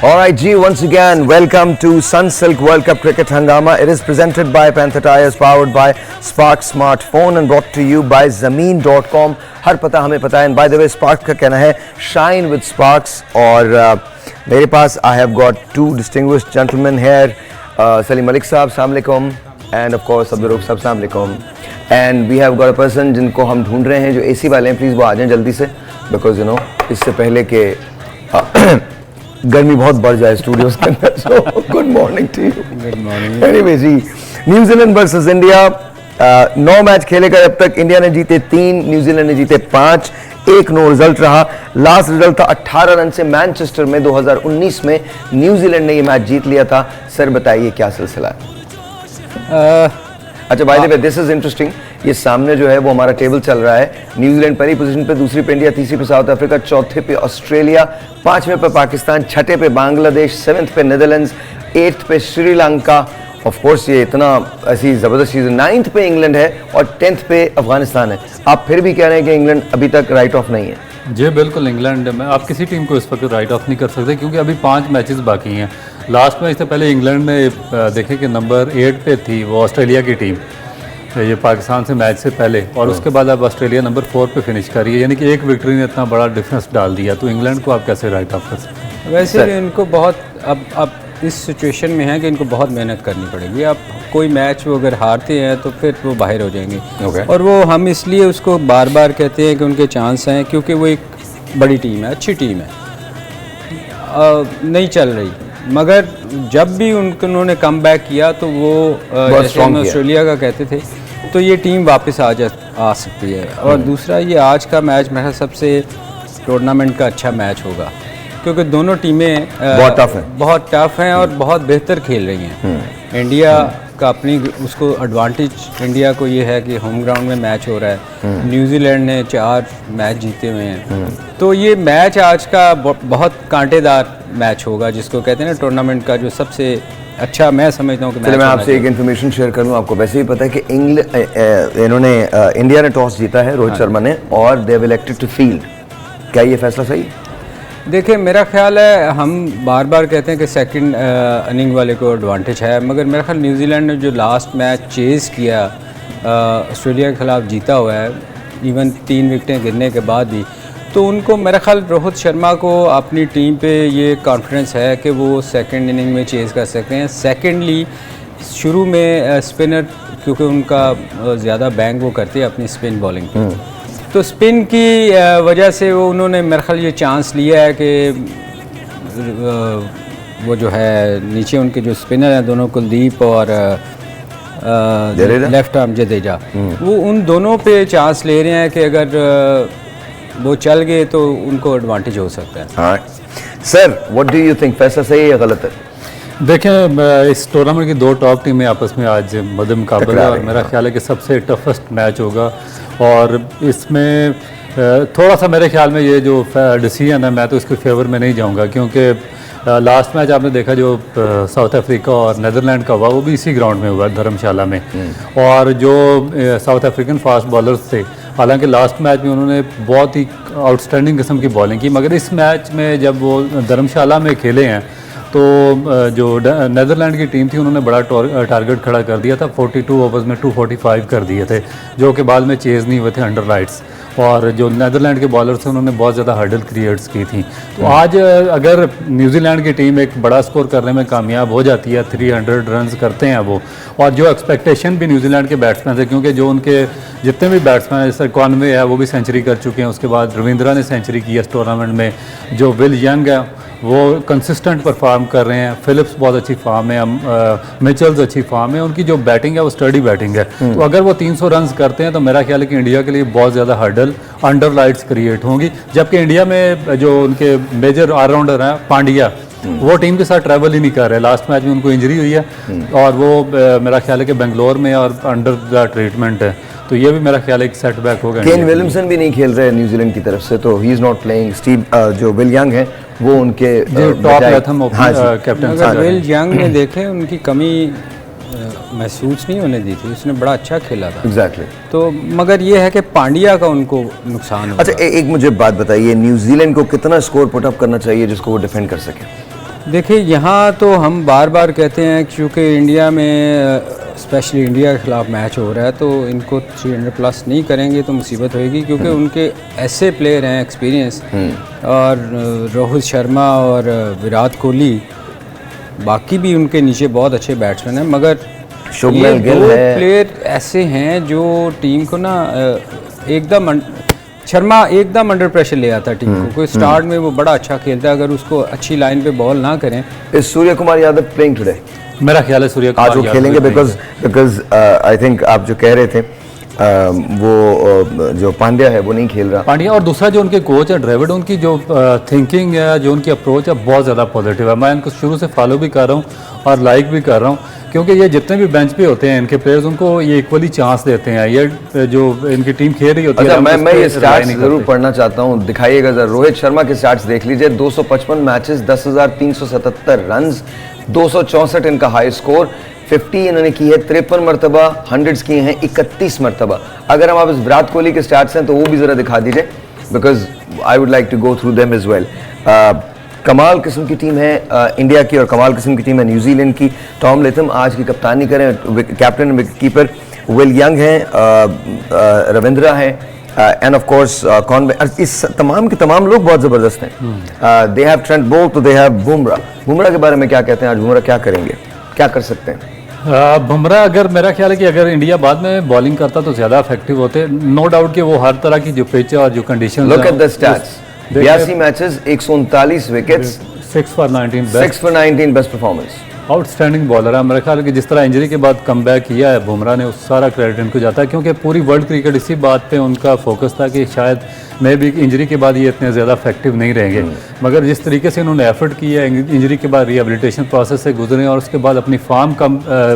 Alright G, once again welcome to Sunsilk World Cup Cricket Hangama. It is presented by Panther Tires, powered by Spark Smartphone and brought to you by Zameen.com. हर पता हमें पता है. And by the way, Spark का कहना है shine with Sparks. और मेरे पास I have got two distinguished gentlemen here. Salim Malik साहब, अस्सलाम वालेकुम. And of course Abdul Rauf साहब, अस्सलाम वालेकुम. And we have got a person जिनको हम ढूंढ रहे हैं, जो AC वाले हैं. प्लीज़ वो आ जाएं जल्दी से, because you know इससे पहले के गर्मी बहुत बढ़ जाए स्टूडियोज के अंदर. So good morning to you. Good morning. Anyway जी, न्यूजीलैंड वर्सेस इंडिया. 9 मैच खेले गए अब तक. इंडिया ने जीते 3, न्यूजीलैंड ने जीते 5. 1-9 रिजल्ट रहा. लास्ट रिजल्ट था 18 रन से मैनचेस्टर में 2019 में. न्यूजीलैंड ने ये मैच जीत लिया था. सर बताइए क्या सिलसिला है? अच्छा, by the way this is interesting. ये सामने जो है वो हमारा टेबल चल रहा है. न्यूजीलैंड पहली पोजीशन पे, दूसरी पे इंडिया, तीसरी पे साउथ अफ्रीका, चौथे पे ऑस्ट्रेलिया, 5वें पे पाकिस्तान, 6ठे पे बांग्लादेश, 7th पे नीदरलैंड्स, 8th पे श्रीलंका. ऑफ कोर्स ये इतना ऐसी ज़बरदस्त चीज़. 9th पे इंग्लैंड है और 10th पे अफगानिस्तान है. आप फिर भी कह रहे हैं कि इंग्लैंड अभी तक राइट ऑफ नहीं है? जी बिल्कुल, इंग्लैंड में आप किसी टीम को इस वक्त राइट ऑफ नहीं कर सकते, क्योंकि अभी 5 मैचेस बाकी हैं. लास्ट मैच से पहले इंग्लैंड ने देखे कि नंबर 8 पे थी वो ऑस्ट्रेलिया की टीम, ये पाकिस्तान से मैच से पहले, और उसके बाद अब ऑस्ट्रेलिया नंबर 4 पे फिनिश कर रही है. यानी कि एक विक्ट्री ने इतना बड़ा डिफरेंस डाल दिया, तो इंग्लैंड को आप कैसे राइट ऑफ कर सकते हैं? वैसे भी इनको बहुत अब इस सिचुएशन में है कि इनको बहुत मेहनत करनी पड़ेगी. आप कोई मैच वो अगर हारते हैं तो फिर वो बाहर हो जाएंगे. और वो हम इसलिए उसको बार बार कहते हैं कि उनके चांस हैं, क्योंकि वो एक बड़ी टीम है, अच्छी टीम है, नहीं चल रही. मगर जब भी उन्होंने कम बैक किया तो वो जैसे हम ऑस्ट्रेलिया का कहते थे, तो ये टीम वापस आ सकती है. और दूसरा, ये आज का मैच मेरा सबसे टूर्नामेंट का अच्छा मैच होगा, क्योंकि दोनों टीमें बहुत टफ हैं और बहुत बेहतर खेल रही हैं. इंडिया का अपनी उसको एडवांटेज इंडिया को ये है कि होम ग्राउंड में मैच हो रहा है. न्यूजीलैंड ने 4 मैच जीते हुए हैं. तो ये मैच आज का बहुत कांटेदार मैच होगा, जिसको कहते हैं ना टूर्नामेंट का जो सबसे अच्छा मैं समझता हूँ कि मैं आपसे एक इन्फॉर्मेशन शेयर करूँ. आपको वैसे ही पता है कि इंडिया ने टॉस जीता है, रोहित शर्मा ने, और they have elected to field. क्या ये फैसला सही है? देखिए, मेरा ख्याल है, हम बार बार कहते हैं कि सेकंड इनिंग वाले को एडवांटेज है, मगर मेरा ख्याल न्यूजीलैंड ने जो लास्ट मैच चेज़ किया ऑस्ट्रेलिया के ख़िलाफ़ जीता हुआ है, इवन 3 विकेटें गिरने के बाद भी, तो उनको मेरा ख्याल रोहित शर्मा को अपनी टीम पे ये कॉन्फिडेंस है कि वो सेकंड इनिंग में चेज़ कर सकते हैं. सेकेंडली, शुरू में स्पिनर, क्योंकि उनका ज़्यादा बैंग वो करते हैं अपनी स्पिन बॉलिंग पे, तो स्पिन की वजह से वो उन्होंने मेरे ख्याल ये चांस लिया है कि वो जो है नीचे उनके जो स्पिनर हैं दोनों, कुलदीप और लेफ्ट आर्म जडेजा, वो उन दोनों पे चांस ले रहे हैं कि अगर वो चल गए तो उनको एडवांटेज हो सकता है. हाँ sir, what do you think, फैसला सही है या गलत है? देखें, इस टूर्नामेंट की 2 टॉप टीमें आपस में आज मद्दे मुकाबला है, और मेरा ख्याल है कि सबसे टफेस्ट मैच होगा. और इसमें थोड़ा सा मेरे ख्याल में ये जो डिसीजन है, मैं तो इसके फेवर में नहीं जाऊंगा, क्योंकि लास्ट मैच आपने देखा जो साउथ अफ्रीका और नीदरलैंड का हुआ, वो भी इसी ग्राउंड में हुआ, धर्मशाला में. और जो साउथ अफ्रीकन फास्ट बॉलर्स थे, हालांकि लास्ट मैच में उन्होंने बहुत ही आउटस्टैंडिंग किस्म की बॉलिंग की, मगर इस मैच में जब वो धर्मशाला में खेले हैं तो जो नीदरलैंड की टीम थी उन्होंने बड़ा टारगेट खड़ा कर दिया था. 42 ओवर्स में 245 कर दिए थे, जो कि बाद में चेज़ नहीं हुए थे अंडर लाइट्स. और जो नीदरलैंड के बॉलर थे उन्होंने बहुत ज़्यादा हर्डल क्रिएट्स की थी. तो आज अगर न्यूजीलैंड की टीम एक बड़ा स्कोर करने में कामयाब हो जाती है, 300 रन करते हैं वो, और जो एक्सपेक्टेशन भी न्यूजीलैंड के बैट्समैन थे, क्योंकि जो उनके जितने भी बैट्समैन हैं, जैसे कॉनवे है वो भी सेंचुरी कर चुके हैं, उसके बाद रविंद्रा ने सेंचुरी की इस टूर्नामेंट में, जो विल यंग है वो कंसिस्टेंट परफॉर्म कर रहे हैं, फिलिप्स बहुत अच्छी फॉर्म है, मिचेल्स अच्छी फॉर्म है, उनकी जो बैटिंग है वो स्टडी बैटिंग है. तो अगर वो 300 रन करते हैं तो मेरा ख्याल है कि इंडिया के लिए बहुत ज़्यादा हर्डल अंडर लाइट्स क्रिएट होंगी. जबकि इंडिया में जो उनके मेजर ऑलराउंडर हैं पांड्या, वो टीम के साथ ट्रैवल ही नहीं कर रहे. लास्ट मैच में उनको इंजरी हुई है और वो मेरा ख्याल है कि बेंगलोर में और अंडर द ट्रीटमेंट है, तो ये भी मेरा ख्याल है एक सेटबैक होगा. केन विलियमसन भी नहीं खेल रहे न्यूजीलैंड की तरफ से, तो he is not playing. Steve जो विल यंग है वो उनके टॉप कैप्टन. अगर विल यंग ने देखे उनकी कमी महसूस नहीं होने दी थी, उसने बड़ा अच्छा खेला था. एग्जैक्टली. तो मगर ये है कि पांड्या का उनको नुकसान होगा. अच्छा, एक मुझे बात बताइए, न्यूजीलैंड को कितना स्कोर पुट अप करना चाहिए जिसको वो डिफेंड कर सके? देखिए यहाँ तो हम बार बार कहते हैं क्योंकि इंडिया में स्पेशली इंडिया के ख़िलाफ़ मैच हो रहा है तो इनको 300 प्लस नहीं करेंगे तो मुसीबत होएगी, क्योंकि उनके ऐसे प्लेयर हैं एक्सपीरियंस, और रोहित शर्मा और विराट कोहली, बाकी भी उनके नीचे बहुत अच्छे बैट्समैन हैं, मगर शुभमन गिल है, प्लेयर ऐसे हैं जो टीम को ना एकदम शर्मा एकदम अंडर प्रेशर ले आता टीम को। कोई स्टार्ट में वो बड़ा अच्छा खेलता है, अगर उसको अच्छी लाइन पे बॉल ना करें। Is Surya Kumar Yadav playing today? मेरा ख्याल है सूर्य कुमार आज वो खेलेंगे, बिकॉज आई थिंक आप जो कह रहे थे वो जो पांड्या है वो नहीं खेल रहा। पांड्या, और दूसरा जो उनके कोच है ड्रेविड, उनकी जो थिंकिंग है, जो उनकी अप्रोच है, बहुत ज़्यादा पॉजिटिव है। मैं इनको शुरू से फॉलो भी कर रहा हूँ और लाइक भी कर रहा हूँ, क्योंकि ये जितने भी बेंच पे होते हैं इनके प्लेयर्स, उनको ये इक्वली चांस देते हैं। ये जो इनकी टीम खेल रही होती है, मैं ये स्टैट्स जरूर पढ़ना चाहता हूँ, दिखाइएगा जरा। रोहित शर्मा के स्टैट्स देख लीजिए, 255 मैचेस, 10,377 रन्स, 264 इनका हाई स्कोर, 50 इन्होंने की है 53 मरतबा, 100s किए हैं 31 मरतबा। अगर हम आप इस विराट कोहली के स्टैट्स हैं तो वो भी जरा दिखा दीजिए, because I would like to go through them as well. कमाल किस्म की टीम है इंडिया की, और कमाल किस्म की टीम है न्यूजीलैंड की। टॉम लेथम आज की कप्तानी करें, captain wicket keeper will young हैं, रविंद्रा हैं, एंड ऑफ कोर्स इस तमाम के तमाम लोग बहुत ज़बरदस्त हैं। दे हैव ट्रेंट बोल्ट, तो दे हैव बुमराह। बुमराह के बारे में क्या कहते हैं आज? बुमराह क्या करेंगे, क्या कर सकते हैं? बुमराह, अगर मेरा ख्याल है कि अगर इंडिया बाद में बॉलिंग करता तो ज़्यादा इफेक्टिव होते। नो डाउट कि वो हर तरह की जो पिच और जो condition, look at the stats, 82 matches, 139 wickets, 6 for 19 best performance. Outstanding bowler है। मेरे ख्याल है कि जिस तरह इंजरी के बाद कमबैक किया है बुमराह ने, उस सारा क्रेडिट इनको जाता है, क्योंकि पूरी वर्ल्ड क्रिकेट इसी बात पे उनका फोकस था कि शायद मे भी इंजरी के बाद ये इतने ज़्यादा इफेक्टिव नहीं रहेंगे। मगर जिस तरीके से इन्होंने एफर्ट किया है, इंजरी के बाद रिहेबिलिटेशन प्रोसेस से गुजरे और उसके बाद अपनी फॉर्म का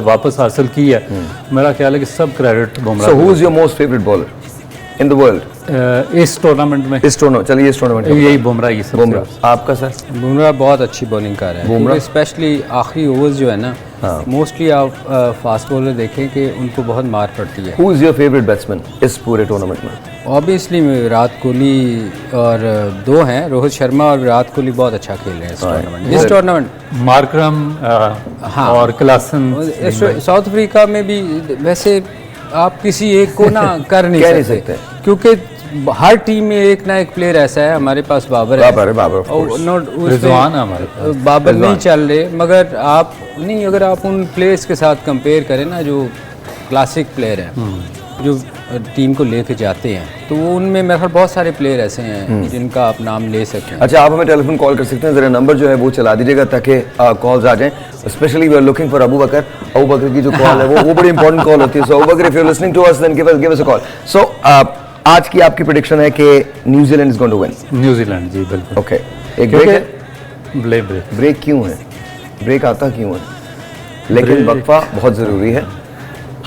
वापस हासिल की है, मेरा ख्याल है कि सब credit Bumrah. So who is your most favourite bowler in the world इस टूर्नामेंट में? चलिए इस टूर्नामेंट में यही बुमराह ही सबसे। बुमराह, आपका सर? बुमराह बहुत अच्छी बॉलिंग कर रहा है, बुमराह स्पेशली आखिरी ओवर्स जो है ना, मोस्टली आप फास्ट बॉलर देखें कि उनको बहुत मार पड़ती है। Who is your favourite batsman इस पूरे टूर्नामेंट में? ऑब्वियसली विराट कोहली, और दो हैं, रोहित शर्मा और विराट कोहली बहुत अच्छा खेल रहे हैं इस टूर्नामेंट। मार्करम और क्लासन। साउथ अफ्रीका में भी वैसे आप किसी एक को ना कर नहीं सकते, क्योंकि हर टीम में एक ना एक प्लेयर ऐसा है। हमारे पास बाबर है, रिजवान है हमारे पास, बाबर नहीं चल रहे, मगर आप नहीं, अगर आप उन प्लेयर्स के साथ कंपेयर करें ना जो क्लासिक प्लेयर हैं, जो टीम को लेके जाते हैं, तो वो उनमें मेरे ख्याल बहुत सारे प्लेयर ऐसे हैं जिनका आप नाम ले सकते हैं। अच्छा, आप हमें टेलीफोन कॉल कर सकते हैं, जरा नंबर जो है वो चला दीजिएगा ताकि कॉल्स आ जाएं। Specially we are looking for Abu Bakar की जो कॉल है वो बड़ी इंपॉर्टेंट कॉल होती है। So Abu Bakr, if you are listening to us then give us a call. So आज की आपकी प्रेडिक्शन है कि New Zealand is going to win? New Zealand, जी बिल्कुल। ओके, एक ब्रेक है? ब्रेक क्यों है? ब्रेक आता क्यों है? लेकिन वक्फा बहुत ज़रूरी है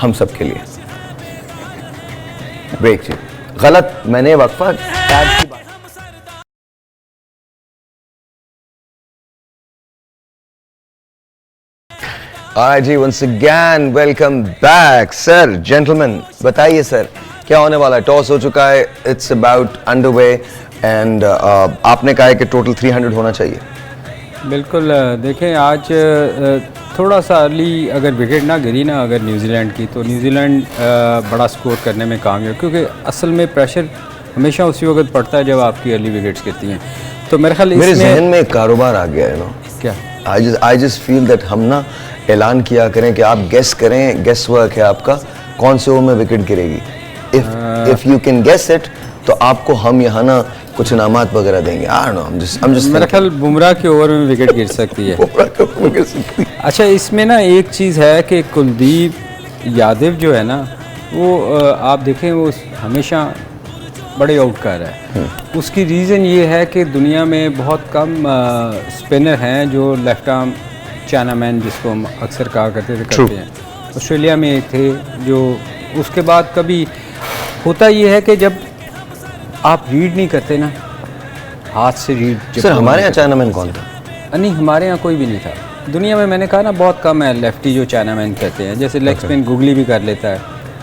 हम सब के लिए। ब्रेक जी, गलत, मैंने वक्फा की बात। जी, once again welcome back sir, gentlemen, बताइए सर क्या होने वाला है? टॉस हो चुका है, इट्स अबाउट अंडरवे, एंड आपने कहा है कि टोटल 300 होना चाहिए। बिल्कुल, देखें आज थोड़ा सा अर्ली अगर विकेट ना गिरी ना अगर न्यूजीलैंड की, तो न्यूजीलैंड बड़ा स्कोर करने में कामयाब, क्योंकि असल में प्रेशर हमेशा उसी वक्त पड़ता है जब आपकी अर्ली विकेट्स गिरती हैं। तो मेरे ख्याल मेरे जहन में एक कारोबार आ गया है ना, क्या आई जस्ट फील दैट हम ना ऐलान किया करें कि आप गेस करें, गेस वर्क है आपका, कौन से ओवर में विकेट गिरेगी। If you can guess it तो आपको हम यहाँ ना कुछ इनामात वगैरह देंगे। I don't know, I'm just मेरा ख्याल बुमराह के ओवर में विकेट गिर सकती है। अच्छा, इसमें ना एक चीज़ है कि कुलदीप यादव जो है ना, वो आप देखें वो हमेशा बड़े आउट कर रहा है। उसकी रीज़न ये है कि दुनिया में बहुत कम स्पिनर हैं जो लेफ्ट आर्म चाइना मैन, जिसको हम अक्सर कहा करते हैं। ऑस्ट्रेलिया में एक थे जो, उसके बाद कभी होता ये है कि जब आप रीड नहीं करते ना, हाथ से रीड। सर हमारे यहाँ चाइना मैन कौन था? नहीं, हमारे यहाँ कोई भी नहीं था दुनिया में। मैंने कहा ना बहुत कम है लेफ्टी जो चाइना मैन कहते हैं। जैसे लेग स्पिन गुगली भी कर लेता है,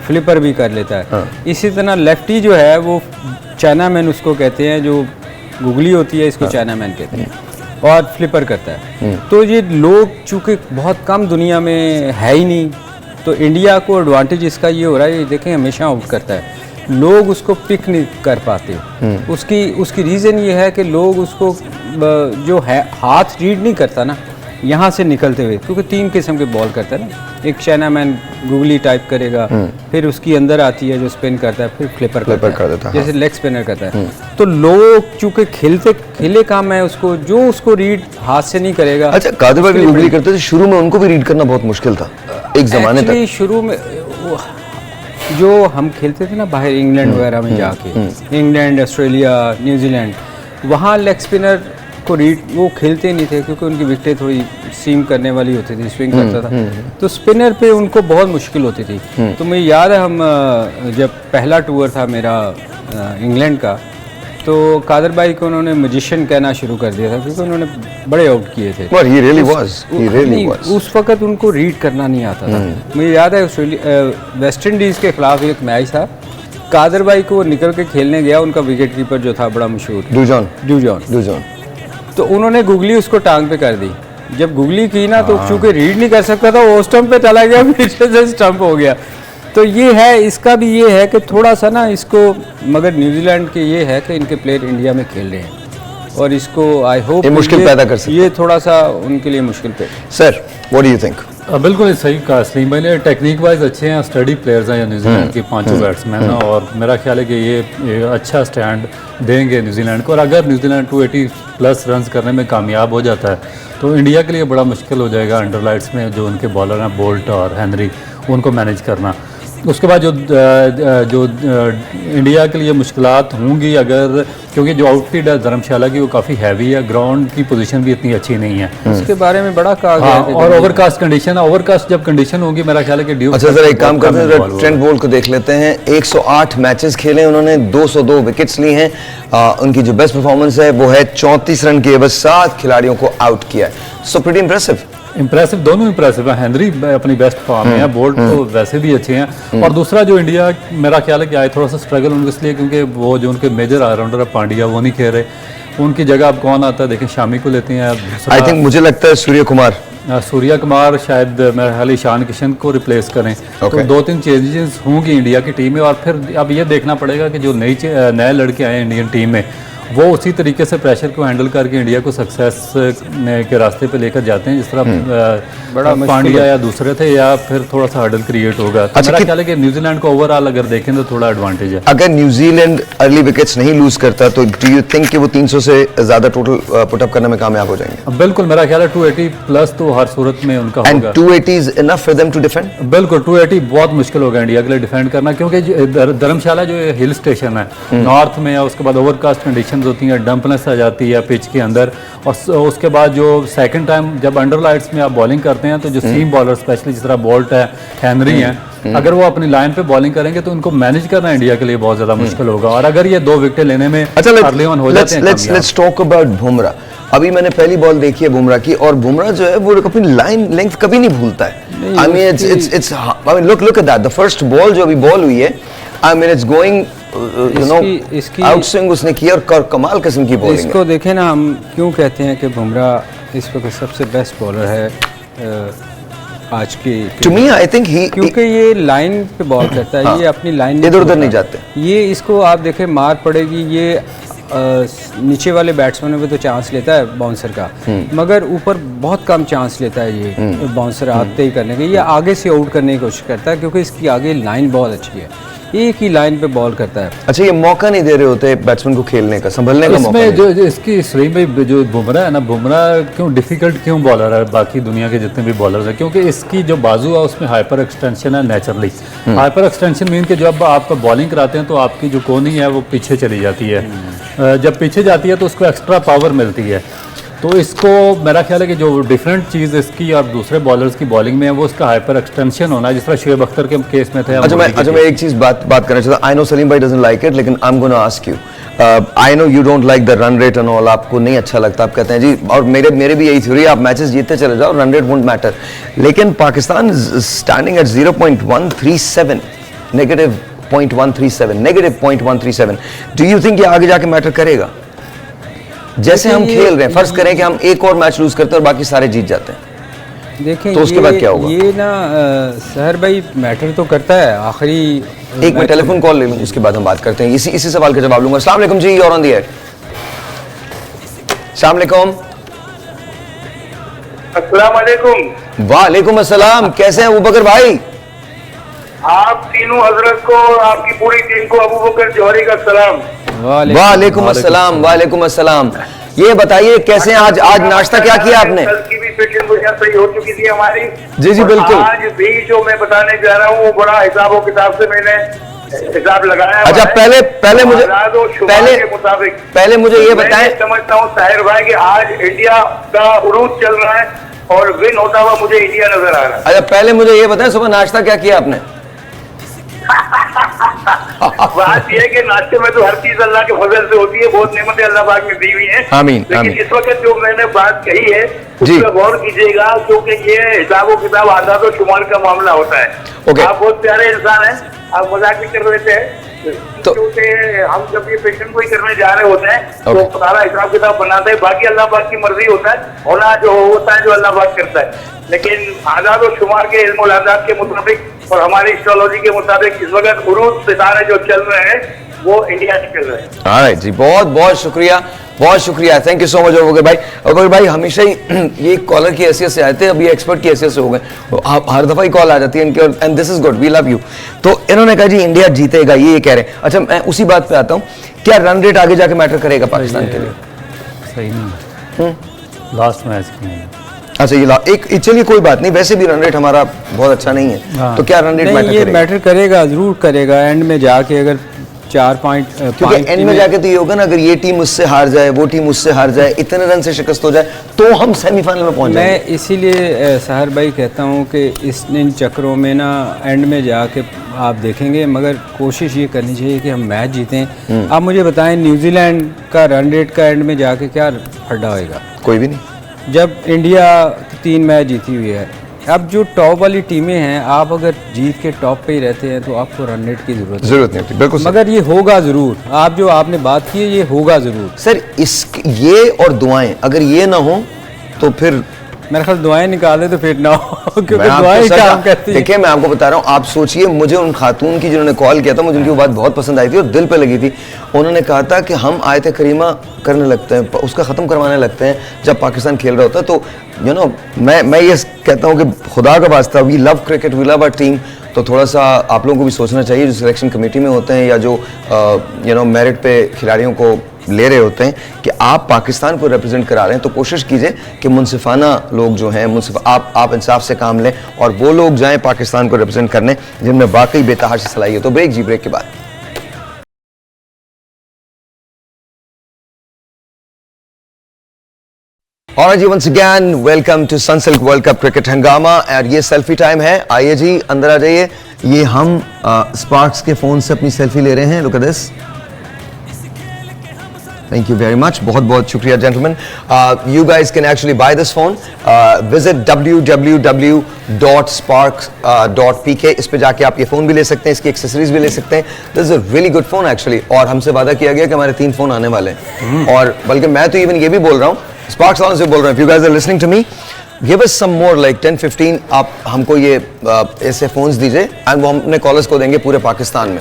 फ्लिपर भी कर लेता है, इसी तरह लेफ्टी जो है वो चाइना मैन उसको कहते हैं, जो गुगली होती है इसको चाइना मैन कहते हैं। और फ्लिपर करता है। तो ये लोग चूँकि बहुत कम दुनिया में है ही नहीं, तो इंडिया को एडवांटेज इसका ये हो रहा है, ये देखें हमेशा आउट करता है, लोग उसको पिक नहीं कर पाते। उसकी रीज़न ये है कि लोग उसको जो है हाथ रीड नहीं करता ना यहाँ से निकलते हुए, क्योंकि 3 किस्म के बॉल करता है ना, एक चाइनामैन गूगली टाइप करेगा, फिर उसकी अंदर आती है जो स्पिन करता है, फिर फ्लिपर कर देता है, जैसे लेग स्पिनर करता है। तो लोग चूँकि खेले काम है उसको, जो उसको रीड हाथ से नहीं करेगा। अच्छा, कादिर भाई भी गूगली करते थे शुरू में, उनको भी रीड करना बहुत मुश्किल था एक ज़माने तक। शुरू में जो हम खेलते थे ना बाहर इंग्लैंड वगैरह में जाके, इंग्लैंड, ऑस्ट्रेलिया, न्यूजीलैंड, वहाँ लेग स्पिनर को रीड वो खेलते नहीं थे, क्योंकि उनकी विकेटें थोड़ी सीम करने वाली होती थी, स्विंग करता था, तो स्पिनर पे उनको बहुत मुश्किल होती थी। तो मुझे याद है हम जब पहला टूर था मेरा इंग्लैंड का, तो कादर भाई को उन्होंने मैजिशियन कहना शुरू कर दिया था, क्योंकि उन्होंने बड़े आउट किए थे। But he really was. He really was. उस वक्त उनको रीड करना नहीं आता था। मुझे याद है वेस्ट इंडीज़ के खिलाफ एक मैच था, कादर भाई को निकल के खेलने गया, उनका विकेट कीपर जो था बड़ा मशहूर, ड्यूजॉन, तो उन्होंने गूगली उसको टांग पे कर दी। जब गूगली की ना तो चूँकि रीड नहीं कर सकता था, वो स्टंप पे चला गया, पीछे से स्टंप हो गया। तो ये है, इसका भी ये है कि थोड़ा सा ना इसको, मगर न्यूजीलैंड के ये है कि इनके प्लेयर इंडिया में खेल रहे हैं, और इसको आई होप मुश्किल पैदा कर सकते, ये थोड़ा सा उनके लिए मुश्किल पे। Sir what do you think? बिल्कुल सही कहा सलीम भाई ने, टेक्निक वाइज अच्छे हैं, स्टडी प्लेयर्स हैं न्यूजीलैंड के पांचों बैट्समैन, और मेरा ख्याल है कि ये अच्छा स्टैंड देंगे न्यूजीलैंड को। और अगर न्यूजीलैंड 280+ रन्स करने में कामयाब हो जाता है तो इंडिया के लिए बड़ा मुश्किल हो जाएगा अंडर लाइट्स में जो उनके बॉलर हैं बोल्ट और हेनरी, उनको मैनेज करना। उसके बाद जो इंडिया के लिए मुश्किलात होंगी, अगर क्योंकि जो आउटफील्ड है धर्मशाला की वो काफ़ी हैवी है, ग्राउंड की पोजीशन भी इतनी अच्छी नहीं है, उसके बारे में बड़ा कहा गया है। और ओवरकास्ट कंडीशन, ओवरकास्ट जब कंडीशन होगी मेरा ख्याल है कि ड्यूक। अच्छा सर, एक काम करते हैं, ट्रेंट बोल्ट को देख लेते हैं। 108 मैचेस खेले उन्होंने, 202 विकेट्स ली हैं। उनकी जो बेस्ट परफॉर्मेंस है वो है 34 रन के, बस 7 खिलाड़ियों को आउट किया है। सो प्रीटी इंप्रेसिव, दोनों इंप्रेसिव है। हेनरी अपनी बेस्ट फॉर्म में है, बोल्ट तो वैसे भी अच्छे हैं। और दूसरा जो इंडिया मेरा ख्याल है कि आए थोड़ा सा स्ट्रगल उनको इसलिए क्योंकि वो जो उनके मेजर ऑलराउंडर है पांड्या वो नहीं खेल रहे, उनकी जगह अब कौन आता है देखें, शामी को लेते हैं। आई थिंक मुझे लगता है सूर्य कुमार शायद मेरा ख्याल ईशान किशन को रिप्लेस करें। तो 2-3 चेंजेस होंगी इंडिया की टीम में, और फिर अब ये देखना पड़ेगा कि जो नए लड़के आए इंडियन टीम में वो उसी तरीके से प्रेशर को हैंडल करके इंडिया को सक्सेस के रास्ते पे लेकर जाते हैं, जिस तरह बड़ा पांड्या या दूसरे थे, या फिर थोड़ा सा हर्डल क्रिएट होगा। तो मेरा ख्याल है कि न्यूजीलैंड को ओवरऑल अगर देखें तो थोड़ा एडवांटेज है। अगर न्यूजीलैंड अर्ली विकेट्स नहीं लूज करता तो डू यू थिंक कि वो 300 से ज्यादा टोटल पुटअप करने में कामयाब हो जाएंगे? बिल्कुल, मेरा ख्याल है 280+ तो हर सूरत में उनका होगा। And 280 is enough for them to defend? बिल्कुल, 280 बहुत मुश्किल होगा इंडिया के लिए डिफेंड करना, क्योंकि धर्मशाला जो हिल स्टेशन है नॉर्थ में है, उसके बाद ओवरकास्ट कंडीशंस होती हैं, डंपनेस आ जाती है पिच के अंदर, और उसके बाद जो सेकंड टाइम जब अंडर लाइट्स में आप बॉलिंग करते हैं तो जो सीम बॉलर स्पेशली जिस तरह बोल्ट है, हेनरी हैं, अगर वो अपनी लाइन पे बॉलिंग करेंगे तो उनको मैनेज करना इंडिया के लिए बहुत ज्यादा मुश्किल होगा। और अगर ये 2 विकेट लेने में अर्ली ऑन हो जाते हैं। Let's talk about Bumrah. अभी मैंने पहली बॉल देखी है बुमराह की, और बुमराह जो है वो अपनी लाइन लेंथ कभी नहीं भूलता है। I mean it's look at that, the first ball जो अभी बॉल हुई है, आई मीन इट्स गोइंग इसकी आउटस्विंग उसने किया, और कमाल किस्म की बॉलिंग है। इसको देखें ना, हम क्यों कहते हैं कि बुमराह इस वक्त सबसे बेस्ट बॉलर है आज की। To me I think he, क्योंकि ये लाइन पे बॉल करता है, ये अपनी लाइन इधर उधर नहीं जाते। ये इसको आप देखें मार पड़ेगी, ये नीचे वाले बैट्समैनों पे तो चांस लेता है बाउंसर का, मगर ऊपर बहुत कम चांस लेता है ये बाउंसर आते ही करने के। ये आगे से आउट करने की कोशिश करता है, क्योंकि इसकी आगे लाइन बहुत अच्छी है, एक ही लाइन पे बॉल करता है। अच्छा, ये मौका नहीं दे रहे होते बैट्समैन को खेलने का, संभलने का मौका। इसमें जो इसकी सलीम भाई जो बुमराह है ना, बुमराह क्यों डिफिकल्ट क्यों बॉलर है बाकी दुनिया के जितने भी बॉलर हैं, क्योंकि इसकी जो बाजू है उसमें हाइपर एक्सटेंशन है नेचुरली। हाइपर एक्सटेंशन मीन कि जब आप बॉलिंग कराते हैं तो आपकी जो कोनी है वो पीछे चली जाती है, जब पीछे जाती है तो उसको एक्स्ट्रा पावर मिलती है। तो इसको मेरा ख्याल है कि जो डिफरेंट चीज़ इसकी और दूसरे बॉलर्स की बॉलिंग में है वो उसका हाइपर एक्सटेंशन होना, जिस तरह शुएब अख्तर के केस में थे। अच्छा मैं एक चीज़ बात करना चाहता हूँ। आई नो सलीम भाई डजंट लाइक इट, लेकिन I am gonna ask you, I know you don't like the run rate and all, आपको नहीं अच्छा लगता, आप कहते हैं जी, और मेरे भी यही थ्योरी, आप मैचेस जीतते चले जाओ, रन रेट वोंट मैटर। लेकिन Pakistan standing at 0.137, negative 0.137, do you think ये आगे जाके मैटर करेगा? जैसे हम देखिए, खेल रहे हैं, फर्ज करें कि हम एक और मैच लूज करते हैं और बाकी सारे जीत जाते हैं, देखें तो उसके बाद क्या होगा? ये ना सहर भाई मैटर तो करता है आखिरी। एक मैं टेलीफोन कॉल ले लूं, उसके बाद हम बात करते हैं, इसी सवाल का जवाब लूंगा। अस्सलाम वालेकुम जी, और ऑन द एयर। अस्सलाम वालेकुम। अस्सलाम वालेकुम। वालेकुम अस्सलाम, कैसे हैं अबू बकर भाई? आप तीनों हजरत को और आपकी पूरी टीम को अबू बकर जौहरी का सलाम। वालेकुम अस्सलाम, वालेकुम अस्सलाम। ये बताइए कैसे हैं आज नाश्ता क्या किया आपने? कल की भी पेशेंट बुनियाद सही हो चुकी थी हमारी। जी जी और बिल्कुल। आज भी जो मैं बताने जा रहा हूँ वो बड़ा हिसाब और किताब से मैंने हिसाब लगाया हुआ अच्छा है। पहले मुझे आजाद और शुमार के मुताबिक पहले मुझे ये मैं बताएं। समझता हूँ ताहिर भाई कि आज इंडिया का उरूज चल रहा है और विन होता हुआ मुझे इंडिया नजर आ रहा है। अच्छा पहले मुझे ये बताएं, सुबह नाश्ता क्या किया आपने? बात यह है कि नाश्ते में तो हर चीज अल्लाह के फजल से होती है, बहुत नेमतें अल्लाह पाक ने दी हुई हैं। आमीन, लेकिन आमीन। इस वक्त जो मैंने बात कही है जी। उस पर गौर कीजिएगा, क्योंकि ये हिसाब किताब आजाद और शुमार का मामला होता है। ओके। आप बहुत प्यारे इंसान हैं, आप मजाक भी कर लेते हैं, क्योंकि हम जब ये पेशेंट को ही करने जा रहे होते हैं तो ओके। सारा हिसाब किताब बनाते हैं, बाकी अल्लाह पाक की मर्जी होता है, होना जो होता है जो अल्लाह पाक करता है। लेकिन आजाद और शुमार के इल्म और आजाद के मुताबिक और हमारी एस्ट्रोलॉजी के मुताबिक इस वक्त उरूज सितारे जो चल रहे हैं वो इंडिया से चल रहे हैं। ऑलराइट जी, बहुत बहुत शुक्रिया, thank you so much Abu Bakar भाई। अबू बकर भाई हमेशा ही ये कॉलर की हैसियत से आए थे, अब ये एक्सपर्ट की हैसियत से हो गए। आप हर दफा ही कॉल आ जाती है इनके, and this is good, we love you. तो इन्होंने कहा जी इंडिया जीतेगा, ये कह रहे हैं। अच्छा मैं उसी बात पे आता हूँ, क्या रन रेट आगे जाके मैटर करेगा पाकिस्तान के लिए? सही नहीं है, लास्ट मैच की नहीं है। अच्छा ये चलिए कोई बात नहीं, वैसे भी रन रेट हमारा बहुत अच्छा नहीं है, हाँ। तो क्या रन रेट नहीं, मैटर ये करेगा? मैटर करेगा, जरूर करेगा। एंड में जाके अगर 4 पॉइंट क्योंकि एंड में जाके तो ये होगा ना, अगर ये टीम उससे हार जाए, वो टीम उससे हार जाए, इतने रन से शिकस्त हो जाए, तो हम सेमीफाइनल में पहुंच जाएंगे। मैं इसीलिए सहर भाई कहता हूँ कि इन चक्रों में ना एंड में जाके आप देखेंगे, मगर कोशिश ये करनी चाहिए कि हम मैच जीतें। आप मुझे बताएं न्यूजीलैंड का रन रेट का एंड में जाके क्या फड्डा होएगा? कोई भी नहीं। जब इंडिया 3 मैच जीती हुई है, अब जो टॉप वाली टीमें हैं, आप अगर जीत के टॉप पे ही रहते हैं तो आपको रन रेट की जरूरत नहीं होती, बिल्कुल सही। मगर ये होगा जरूर। आप जो आपने बात की है ये होगा जरूर। सर ये और दुआएं, अगर ये ना हो तो फिर मेरे ख्याल दुआएं निकाले तो फिर ना हो, क्योंकि मैं आपको दुआएं सच- काम करती हैं। देखिए मैं आपको बता रहा हूँ, आप सोचिए, मुझे उन खातून की जिन्होंने कॉल किया था, मुझे उनकी वो बात बहुत पसंद आई थी और दिल पे लगी थी। उन्होंने कहा था कि हम आयत करीमा करने लगते हैं, उसका ख़त्म करवाने लगते हैं जब पाकिस्तान खेल रहा होता है। तो यू नो मैं ये कहता हूँ कि खुदा का वास्ता, we love cricket, we love our team, तो थोड़ा सा आप लोगों को भी सोचना चाहिए, जो सिलेक्शन कमेटी में होते हैं या जो मेरिट पे खिलाड़ियों को ले रहे होते हैं, कि आप पाकिस्तान को रिप्रेजेंट करा रहे हैं, तो कोशिश कीजिए कि मुनसिफाना लोग जो हैं, आप इंसाफ से काम लें और वो लोग जाएं पाकिस्तान को रिप्रेजेंट करने जिनमें वाकई बेतहाशा सलाहियत। तो ब्रेक जी, ब्रेक के बाद और जी once again welcome to Sunsilk World Cup cricket हंगामा। और ये सेल्फी टाइम है, आइए जी अंदर आ जाइए। ये हम स्पार्क्स के फोन से अपनी सेल्फी ले रहे हैं, look at this, Thank you very much. बहुत बहुत शुक्रिया gentlemen. You guys can actually buy this phone. Visit www.sparks.pk. इस पे जाके आप ये फ़ोन भी ले सकते हैं, इसकी एक्सेसरीज भी ले सकते हैं. This is a really good phone actually. और हमसे वादा किया गया कि हमारे 3 फ़ोन आने वाले हैं. और बल्कि मैं तो इवन ये भी बोल रहा हूँ, Sparks वालों से बोल रहा हूँ, if you guys are listening to me, give us some more like 10-15. आप हमको ये ऐसे फ़ोन्स दीजिए एंड वो हम अपने कॉलर्स को देंगे पूरे पाकिस्तान में,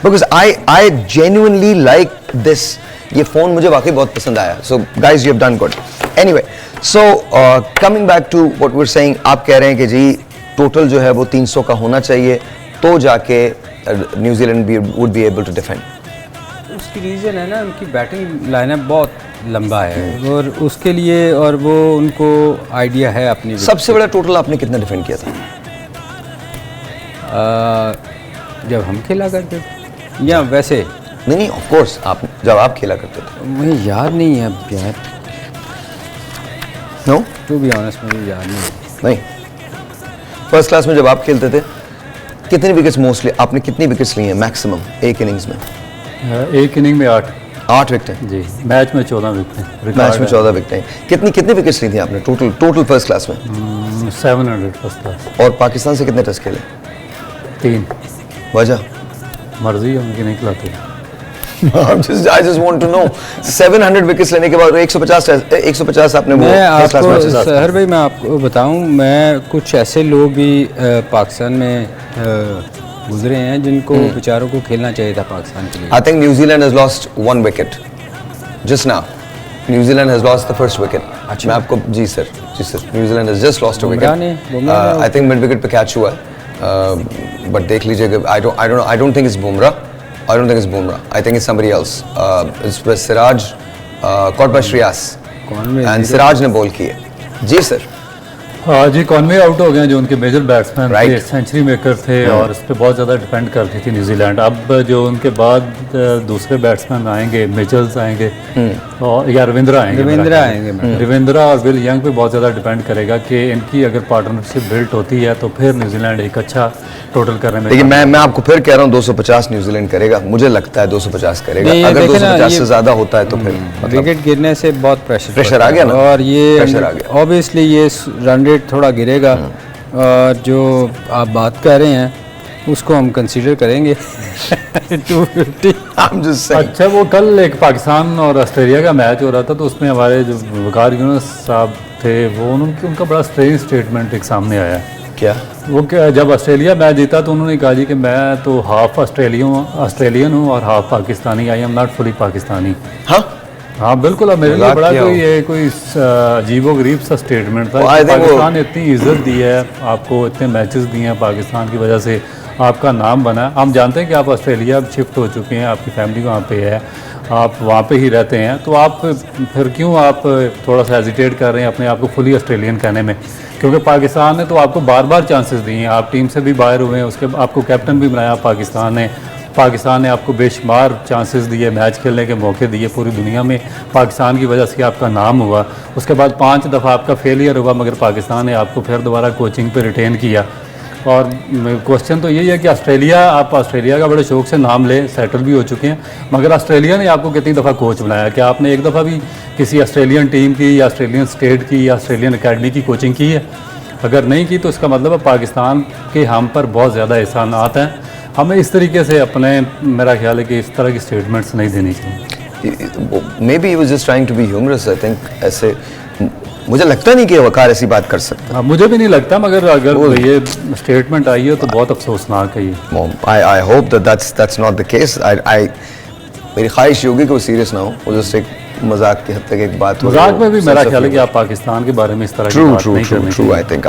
because I genuinely like this. ये फ़ोन मुझे वाकई बहुत पसंद आया. So guys you have done good. Anyway, so coming back to what we are saying, आप कह रहे हैं कि जी टोटल जो है वो 300 का होना चाहिए, तो जाके New Zealand would be able to defend. उसकी रीज़न है ना, उनकी बैटिंग लाइनअप बहुत लंबा है और उसके लिए, और वो उनको आइडिया है अपनी. सबसे बड़ा टोटल आपने कितना डिफेंड किया था? जब हम खेला करते थे या वैसे? नहीं ऑफ कोर्स आप जब आप खेला करते थे. मुझे याद नहीं है अब यार, नो टू बी ऑनेस्ट मुझे याद नहीं है. नहीं, फर्स्ट क्लास में जब आप खेलते थे कितनी विकेट्स मोस्टली आपने, कितनी विकेट्स ली हैं मैक्सिमम एक इनिंग्स में? एक इनिंग में 8 विकेटें जी, मैच में 14 विकेटें. मैच में 14 विकेटें. कितनी विकेट्स ली थी आपने टोटल फर्स्ट क्लास में? 700 फर्स्ट क्लास. और पाकिस्तान से कितने टेस्ट खेले? 3. वजह? मर्जी है उनकी, नहीं खिलाते. I just want to know 700 wickets लेने के बाद 150 आपने वो मैं first class आपको matches सहर भाई मैं आपको बताऊं, मैं कुछ ऐसे लोग भी पाकिस्तान में गुजरे हैं जिनको बेचारों को खेलना चाहिए था पाकिस्तान के लिए। I think New Zealand has lost 1 wicket just now. New Zealand has lost the first wicket. मैं आपको जी sir New Zealand has just lost a wicket. I think mid wicket पे catch हुआ है, but देख लीजिएगा, I don't think it's Bumrah. I think it's somebody else. It's with Siraj, caught by Shreyas. And Siraj ने ball की है। जी sir. हाँ जी, Conway out हो गए जो उनके मेजर बैट्समैन Right. थे, सेंचुरी मेकर थे और इस पर बहुत ज़्यादा डिपेंड करती थी न्यूजीलैंड। अब जो उनके बाद दूसरे बैट्समैन आएंगे, मिचेल्स आएंगे और या रविंद्रा आएंगे। रविंद्रा और विल यंग पे बहुत ज़्यादा डिपेंड करेगा कि इनकी अगर पार्टनरशिप बिल्ट होती है तो फिर न्यूजीलैंड एक अच्छा टोटल करने में। देखिए मैं आपको फिर कह रहा हूँ 250 न्यूजीलैंड करेगा, मुझे लगता है 250 करेगा। अगर 250 से ज़्यादा होता है तो फिर विकेट गिरने से बहुत प्रेशर आ गया ना, और ये प्रेशर आ गया। ऑब्वियसली ये रन रेट थोड़ा गिरेगा और जो आप बात कर रहे हैं उसको हम कंसीडर करेंगे 250। अच्छा, वो कल एक पाकिस्तान और ऑस्ट्रेलिया का मैच हो रहा था तो उसमें हमारे जो वकार यूनुस साहब थे वो उनका बड़ा स्ट्रेंज स्टेटमेंट एक सामने आया। क्या जब ऑस्ट्रेलिया मैच जीता तो उन्होंने कहा जी कि मैं तो हाफ ऑस्ट्रेलियन हूँ और half Pakistani, I am not fully Pakistani. हाँ बिल्कुल। अब मेरे लिए बड़ा कोई अजीबो-गरीब सा स्टेटमेंट था। पाकिस्तान ने इतनी इज्जत दी है आपको, इतने मैचेस दिए हैं पाकिस्तान की वजह से, आपका नाम बना। हम जानते हैं कि आप ऑस्ट्रेलिया शिफ्ट हो चुके हैं, आपकी फैमिली वहाँ पे है, आप वहाँ पे ही रहते हैं, तो आप फिर क्यों आप थोड़ा सा हेजिटेट कर रहे हैं अपने आप को फुली ऑस्ट्रेलियन कहने में? क्योंकि पाकिस्तान ने तो आपको बार बार चांसेस दिए हैं, आप टीम से भी बाहर हुए हैं, उसके आपको कैप्टन भी बनाया पाकिस्तान ने आपको बेशुमार चांसेस दिए, मैच खेलने के मौके दिए, पूरी दुनिया में पाकिस्तान की वजह से आपका नाम हुआ। उसके बाद 5 दफ़ा आपका फेलियर हुआ मगर पाकिस्तान ने आपको फिर दोबारा कोचिंग पे रिटेन किया। और क्वेश्चन तो यही है कि आप ऑस्ट्रेलिया का बड़े शौक से नाम लें, सेटल भी हो चुके हैं, मगर ऑस्ट्रेलिया ने आपको कितनी दफ़ा कोच बनाया? क्या आपने एक दफ़ा भी किसी ऑस्ट्रेलियन टीम की या ऑस्ट्रेलियन स्टेट की या ऑस्ट्रेलियन अकेडमी की कोचिंग की है? अगर नहीं की तो इसका मतलब है पाकिस्तान के हम पर बहुत ज़्यादा एहसानात हैं। हमें इस तरीके से अपने, मेरा ख्याल है कि इस तरह की स्टेटमेंट्स नहीं देनी चाहिए। Maybe he was just trying to be humorous. I think ऐसे मुझे लगता नहीं कि वकार ऐसी बात कर सकता। मुझे भी नहीं लगता, मगर अगर ये स्टेटमेंट आई है तो बहुत अफसोसनाक है ये। I hope that's not the case. मेरी ख्वाहिश ये होगी कि वो सीरियस ना हो, वो जस्ट एक मजाक की हद तक एक बात हो। मजाक में भी मेरा ख्याल है कि आप पाकिस्तान के बारे में इस तरह की बात नहीं करनी चाहिए। I think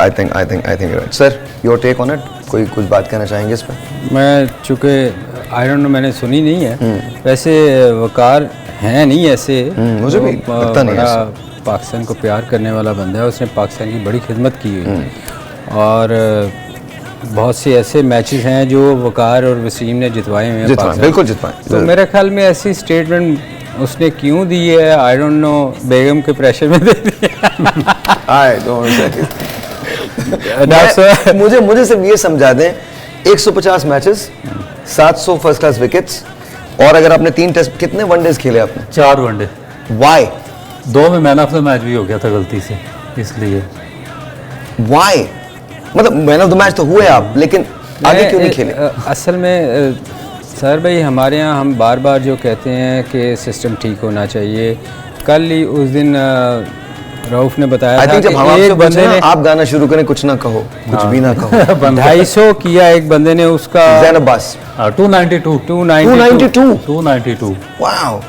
right. Sir, your take on it, कोई कुछ बात कहना चाहेंगे इस पर? मैं चूँकि आई डोंट नो, मैंने सुनी नहीं है, वैसे वकार हैं नहीं ऐसे, मुझे भी लगता नहीं है। पाकिस्तान को प्यार करने वाला बंदा है, उसने पाकिस्तान की बड़ी खिदमत की हुई है और बहुत से ऐसे मैचेस हैं जो वकार और वसीम ने जितवाए हुए हैं, बिल्कुल जितवाए। तो मेरे ख्याल में ऐसी स्टेटमेंट उसने क्यों दी है, आई डोंट नो, बेगम के प्रेशर में दे दी। मुझे सिर्फ ये समझा दें, 150 मैचेस, 700 फर्स्ट क्लास विकेट्स, और अगर आपने 3 टेस्ट, कितने वनडेज खेले आपने? 4 वनडे। वाई? 2 में मैन ऑफ द मैच भी हो गया था गलती से, इसलिए। वाई? मतलब मैन ऑफ द मैच तो हुए आप, लेकिन आगे क्यों नहीं खेले? असल में सर भाई, हमारे यहाँ हम बार बार जो कहते हैं कि सिस्टम ठीक होना चाहिए। कल ही उस दिन रऊफ ने बताया था जब हम एक बंदे ने, आप गाना शुरू करें, कुछ ना कहो, कुछ भी ना कहो। 250 किया एक बंदे ने, उसका ज़ैनब बास 292। वाओ।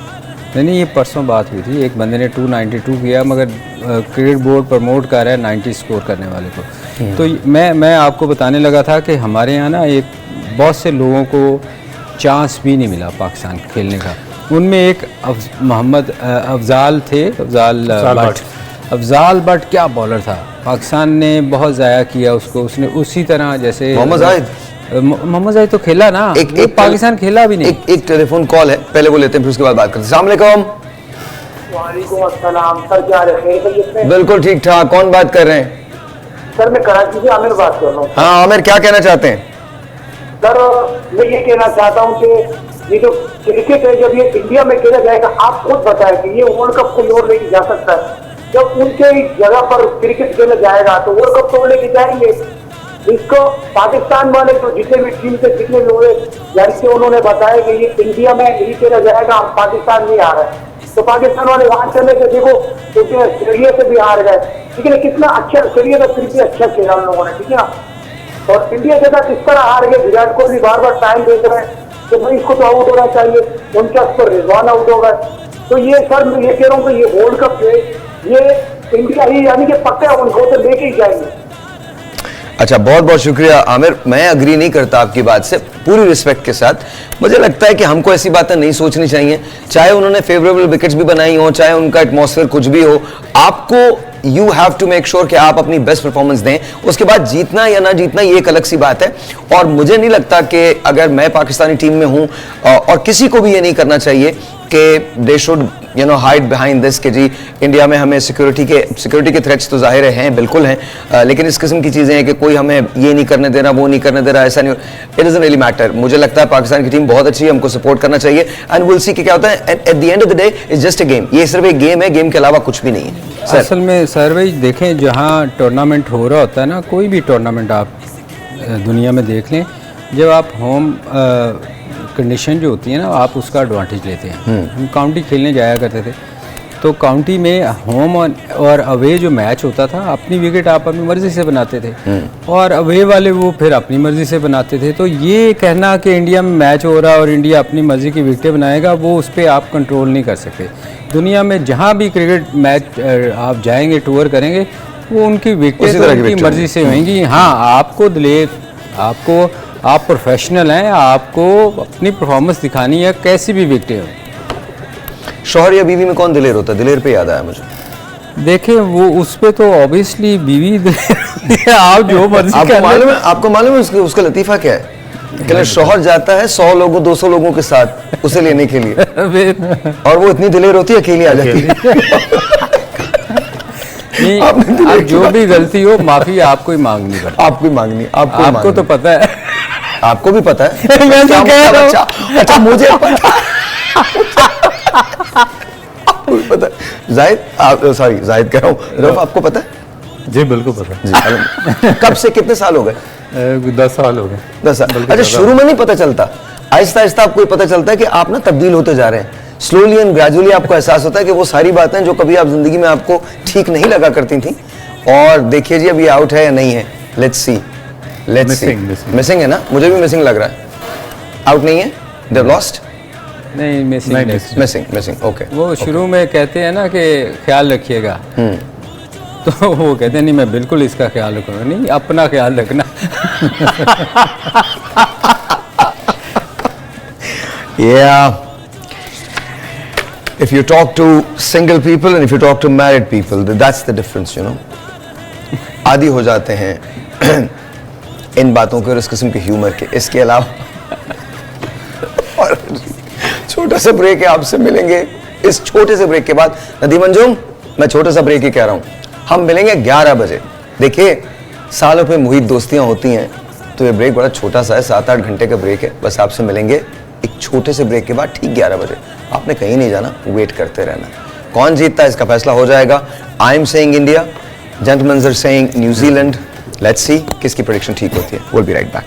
नहीं, ये परसों बात हुई थी, एक बंदे ने 292 किया, मगर क्रिकेट बोर्ड प्रमोट कर रहा है 90 स्कोर करने वाले को। तो मैं आपको बताने लगा था कि हमारे यहाँ ना एक बहुत से लोगों को चांस भी नहीं मिला पाकिस्तान खेलने का। उनमें एक मोहम्मद अफजाल थे, अफजाल बट क्या बॉलर था, पाकिस्तान ने बहुत ज़ाया किया उसको। उसने उसी तरह जैसे मोहम्मद जाहिद तो खेला ना, एक पाकिस्तान खेला भी नहीं। एक टेलीफोन कॉल है, पहले वो लेते हैं फिर उसके बाद बात करते हैं। अस्सलाम वालेकुम। वालेकुम अस्सलाम सर, क्या हाल है? बिल्कुल ठीक ठाक। कौन बात कर रहे हैं? सर मैं कराची से आमिर बात कर रहा हूँ। हाँ आमिर, क्या कहना चाहते हैं? सर मैं ये कहना चाहता हूँ कि ये जो क्रिकेट है, जब ये इंडिया में खेला जाएगा, आप खुद बताएं कि ये वर्ल्ड कप कोई और लेके जा सकता है। जब उनके जगह पर क्रिकेट खेला जाएगा तो वर्ल्ड कप तो लेके जाएंगे। इसको पाकिस्तान वाले जो जितने भी टीम से जितने भी हुए लड़के उन्होंने बताया कि ये इंडिया में नहीं खेला जाएगा, हम पाकिस्तान नहीं आ रहे। तो पाकिस्तान वाले वहां चले गए, देखो क्योंकि ऑस्ट्रेलिया से भी हार गए, ठीक है ना, कितना अच्छा ऑस्ट्रेलिया का फिर भी अच्छा खेला उन लोगों ने, ठीक है ना। और इंडिया के साथ इस तरह हार गए, विराट कोहली बार बार टाइम देख रहे हैं तो भाई इसको तो आउट होना चाहिए, 49 पर रिजवान आउट हो गए। तो ये सर मैं ये कह रहा हूँ कि ये वर्ल्ड कप है, ये इंडिया ही यानी कि पक्का उनको तो लेके ही जाएंगे। अच्छा, बहुत बहुत शुक्रिया आमिर। मैं अग्री नहीं करता आपकी बात से, पूरी रिस्पेक्ट के साथ। मुझे लगता है कि हमको ऐसी बातें नहीं सोचनी चाहिए, चाहे उन्होंने फेवरेबल विकेट्स भी बनाई हो, चाहे उनका एटमॉस्फेयर कुछ भी हो। आपको you have to make sure कि आप अपनी बेस्ट परफॉर्मेंस दें। उसके बाद जीतना या ना जीतना ये एक अलग सी बात है। और मुझे नहीं लगता कि अगर मैं पाकिस्तानी टीम में हूं, और किसी को भी ये नहीं करना चाहिए कि they should hide behind this कि जी इंडिया में हमें सिक्योरिटी के थ्रेट्स तो जाहिर हैं, बिल्कुल हैं, लेकिन इस किस्म की चीज़ें हैं कि कोई हमें ये नहीं करने दे रहा, वो नहीं करने दे रहा, ऐसा नहीं। It doesn't really matter. मुझे लगता है पाकिस्तान की टीम बहुत अच्छी है, हमको सपोर्ट करना चाहिए, एंड विल सी कि क्या होता है। At the end of the day it's just a game. ये सिर्फ एक गेम है, गेम के अलावा कुछ भी नहीं है। असल में सर भाई देखें, जहाँ टूर्नामेंट हो रहा होता है ना, कोई भी टूर्नामेंट आप दुनिया में देख लें, जब आप होम कंडीशन जो होती है ना, आप उसका एडवांटेज लेते हैं। हम काउंटी खेलने जाया करते थे, तो काउंटी में होम और अवे जो मैच होता था, अपनी विकेट आप अपनी मर्जी से बनाते थे, और अवे वाले वो फिर अपनी मर्जी से बनाते थे। तो ये कहना कि इंडिया में मैच हो रहा है और इंडिया अपनी मर्जी की विकेटें बनाएगा, वो उस पर आप कंट्रोल नहीं कर सकते। दुनिया में जहाँ भी क्रिकेट मैच आप जाएंगे, टूर करेंगे, वो उनकी विकेटें तो उनकी मर्जी से होंगी। हाँ, आपको दिलेर, आप प्रोफेशनल हैं, आपको अपनी परफॉर्मेंस दिखानी है, कैसी भी विकेटें हो। शौहर या बीवी में कौन दिलेर होता है? दिलेर पे याद आया मुझे। देखें, वो उस पे तो ऑब्वियसली बीवी आप जो मर्जी आपको मालूम है उसका लतीफा क्या है? कि शौहर जाता है 100 लोगों 200 लोगों के साथ उसे लेने के लिए, और वो इतनी दिलेर होती है अकेली आ जाती है। नहीं, आप जो भी गलती हो माफी आपको ही मांगनी पड़ती है। आपको ही मांगनी, आपको तो पता है। आपको भी पता है। मैं तो कह रहा हूं। अच्छा मुझे पता पता है। जाहिद कह रहा हूँ, रफ आपको पता है? जी बिल्कुल पता जी। कब से कितने साल हो गए? 10 साल हो गए। 10 साल। अच्छा, शुरू में नहीं पता चलता, आहिस्ता आहिस्ता आपको पता चलता है कि आप ना तब्दील होते जा रहे हैं। स्लोली एंड ग्रेजुअली आपको एहसास होता है कि वो सारी बातें जो कभी आप जिंदगी में आपको ठीक नहीं लगा करती थी, और देखिए जी अब ये आउट है या नहीं है, लेट्स सी। मिसिंग है ना? मुझे भी मिसिंग लग रहा है। आउट नहीं है, दे लॉस्ट? नहीं, मिसिंग। ओके। वो शुरू में कहते हैं ना कि ख्याल रखिएगा, तो वो कहते हैं नहीं मैं बिल्कुल इसका ख्याल रखूंगा। नहीं, अपना ख्याल रखना। Yeah. If you talk to single people and if you talk to married people, that's the difference, you know. आदी हो जाते हैं इन बातों के और इस किस्म के ह्यूमर के। इसके अलावा और छोटा सा ब्रेक है, आपसे मिलेंगे इस छोटे से ब्रेक के बाद। नदीम अंजुम, मैं छोटा सा ब्रेक ही कह रहा हूँ, हम मिलेंगे 11 बजे। देखिए, सालों पे मुहित दोस्तियाँ होती हैं, तो ये ब्रेक बड़ा छोटा सा है, 7-8 घंटे का ब्रेक है। बस आपसे मिलेंगे एक छोटे से ब्रेक के बाद ठीक 11 बजे। आपने कहीं नहीं जाना, वेट करते रहना। कौन जीतता है इसका फैसला हो जाएगा। I am saying India, gentlemen are saying New Zealand. Let's see किसकी प्रेडिक्शन ठीक होती है। Will be right back.